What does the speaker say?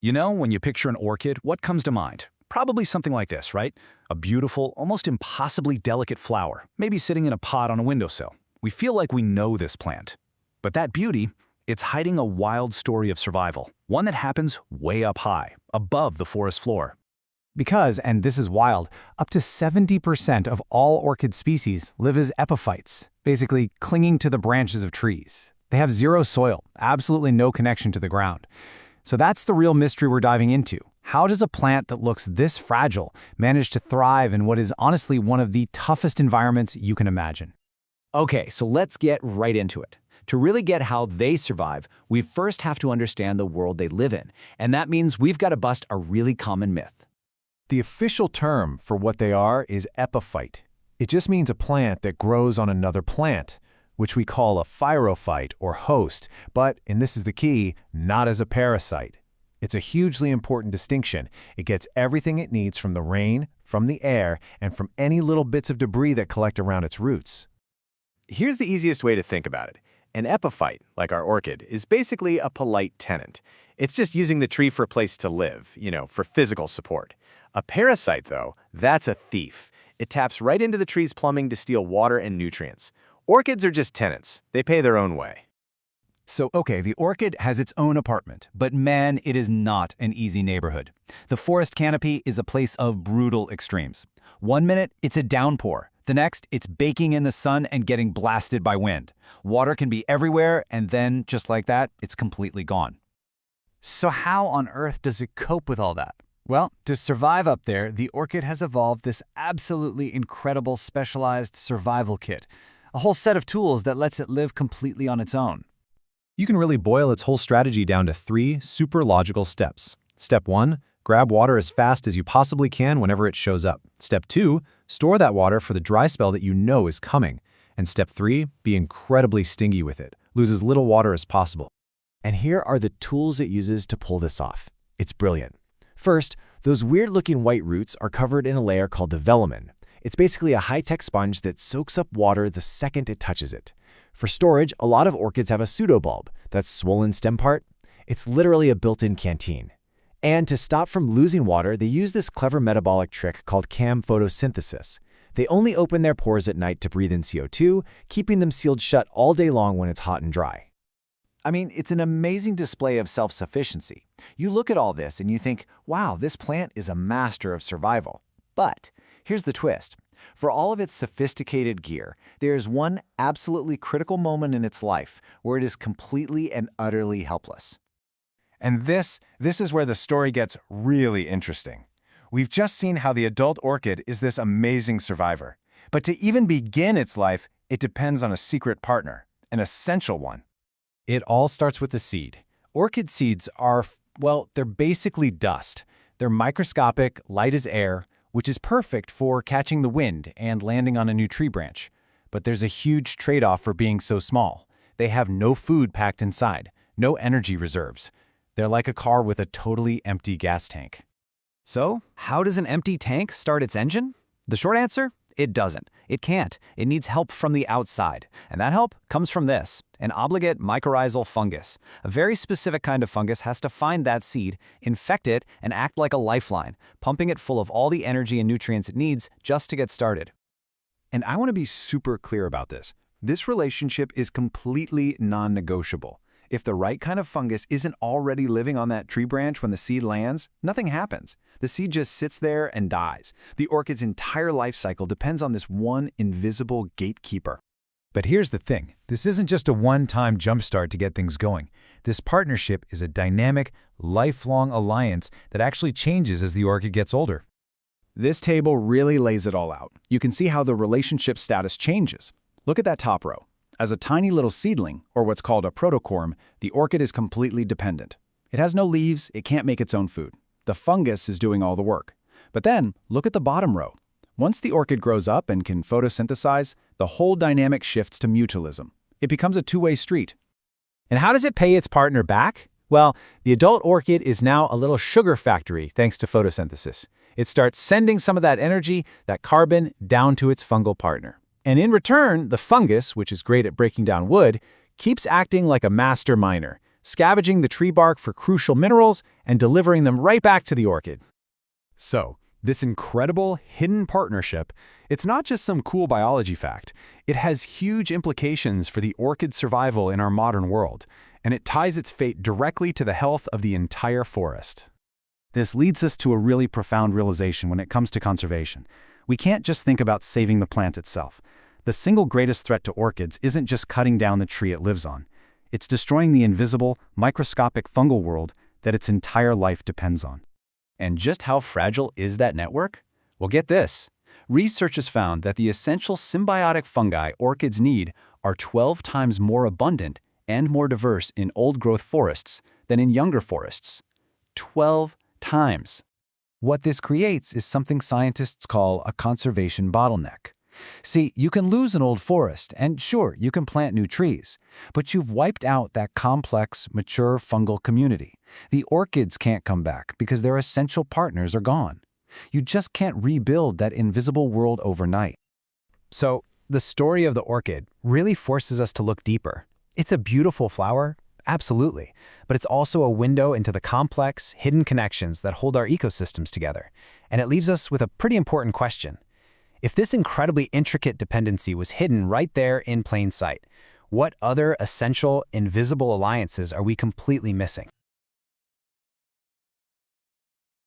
You know, when you picture an orchid, what comes to mind? Probably something like this, right? A beautiful, almost impossibly delicate flower, maybe sitting in a pot on a windowsill. We feel like we know this plant. But that beauty, it's hiding a wild story of survival, one that happens way up high, above the forest floor. Because, and this is wild, up to 70% of all orchid species live as epiphytes, basically clinging to the branches of trees. They have zero soil, absolutely no connection to the ground. So that's the real mystery we're diving into. How does a plant that looks this fragile manage to thrive in what is honestly one of the toughest environments you can imagine? Okay, so let's get right into it. To really get how they survive, we first have to understand the world they live in, and that means we've got to bust a really common myth. The official term for what they are is epiphyte. It just means a plant that grows on another plant, which we call a phyrophyte or host, but, and this is the key, not as a parasite. It's a hugely important distinction. It gets everything it needs from the rain, from the air, and from any little bits of debris that collect around its roots. Here's the easiest way to think about it. An epiphyte, like our orchid, is basically a polite tenant. It's just using the tree for a place to live, for physical support. A parasite, though, that's a thief. It taps right into the tree's plumbing to steal water and nutrients. Orchids are just tenants. They pay their own way. So, okay, the orchid has its own apartment, but man, it is not an easy neighborhood. The forest canopy is a place of brutal extremes. One minute, it's a downpour. The next, it's baking in the sun and getting blasted by wind. Water can be everywhere, and then, just like that, it's completely gone. So how on earth does it cope with all that? Well, to survive up there, the orchid has evolved this absolutely incredible specialized survival kit, a whole set of tools that lets it live completely on its own. You can really boil its whole strategy down to 3 super logical steps. Step 1, grab water as fast as you possibly can whenever it shows up. Step 2, store that water for the dry spell that you know is coming. And Step 3, be incredibly stingy with it. Lose as little water as possible. And here are the tools it uses to pull this off. It's brilliant. First, those weird-looking white roots are covered in a layer called the velamen. It's basically a high-tech sponge that soaks up water the second it touches it. For storage, a lot of orchids have a pseudobulb, that swollen stem part. It's literally a built-in canteen. And to stop from losing water, they use this clever metabolic trick called cam photosynthesis. They only open their pores at night to breathe in CO2, keeping them sealed shut all day long when it's hot and dry. I mean, it's an amazing display of self-sufficiency. You look at all this and you think, wow, this plant is a master of survival. But here's the twist. For all of its sophisticated gear, there is one absolutely critical moment in its life where it is completely and utterly helpless. And this is where the story gets really interesting. We've just seen how the adult orchid is this amazing survivor. But to even begin its life, it depends on a secret partner, an essential one. It all starts with the seed. Orchid seeds are, well, they're basically dust. They're microscopic, light as air, which is perfect for catching the wind and landing on a new tree branch. But there's a huge trade-off for being so small. They have no food packed inside, no energy reserves. They're like a car with a totally empty gas tank. So, how does an empty tank start its engine? The short answer? It doesn't. It can't. It needs help from the outside. And that help comes from this, an obligate mycorrhizal fungus. A very specific kind of fungus has to find that seed, infect it, and act like a lifeline, pumping it full of all the energy and nutrients it needs just to get started. And I want to be super clear about this. This relationship is completely non-negotiable. If the right kind of fungus isn't already living on that tree branch when the seed lands, nothing happens. The seed just sits there and dies. The orchid's entire life cycle depends on this one invisible gatekeeper. But here's the thing. This isn't just a one-time jumpstart to get things going. This partnership is a dynamic, lifelong alliance that actually changes as the orchid gets older. This table really lays it all out. You can see how the relationship status changes. Look at that top row. As a tiny little seedling, or what's called a protocorm, the orchid is completely dependent. It has no leaves, it can't make its own food. The fungus is doing all the work. But then, look at the bottom row. Once the orchid grows up and can photosynthesize, the whole dynamic shifts to mutualism. It becomes a two-way street. And how does it pay its partner back? Well, the adult orchid is now a little sugar factory thanks to photosynthesis. It starts sending some of that energy, that carbon, down to its fungal partner. And in return, the fungus, which is great at breaking down wood, keeps acting like a master miner, scavenging the tree bark for crucial minerals and delivering them right back to the orchid. So, this incredible hidden partnership, it's not just some cool biology fact. It has huge implications for the orchid's survival in our modern world, and it ties its fate directly to the health of the entire forest. This leads us to a really profound realization when it comes to conservation. We can't just think about saving the plant itself. The single greatest threat to orchids isn't just cutting down the tree it lives on. It's destroying the invisible, microscopic fungal world that its entire life depends on. And just how fragile is that network? Well, get this. Researchers found that the essential symbiotic fungi orchids need are 12 times more abundant and more diverse in old-growth forests than in younger forests. 12 times. What this creates is something scientists call a conservation bottleneck. See, you can lose an old forest, and sure, you can plant new trees, but you've wiped out that complex, mature fungal community. The orchids can't come back because their essential partners are gone. You just can't rebuild that invisible world overnight. So, the story of the orchid really forces us to look deeper. It's a beautiful flower, absolutely, but it's also a window into the complex, hidden connections that hold our ecosystems together. And it leaves us with a pretty important question. If this incredibly intricate dependency was hidden right there in plain sight, what other essential, invisible alliances are we completely missing?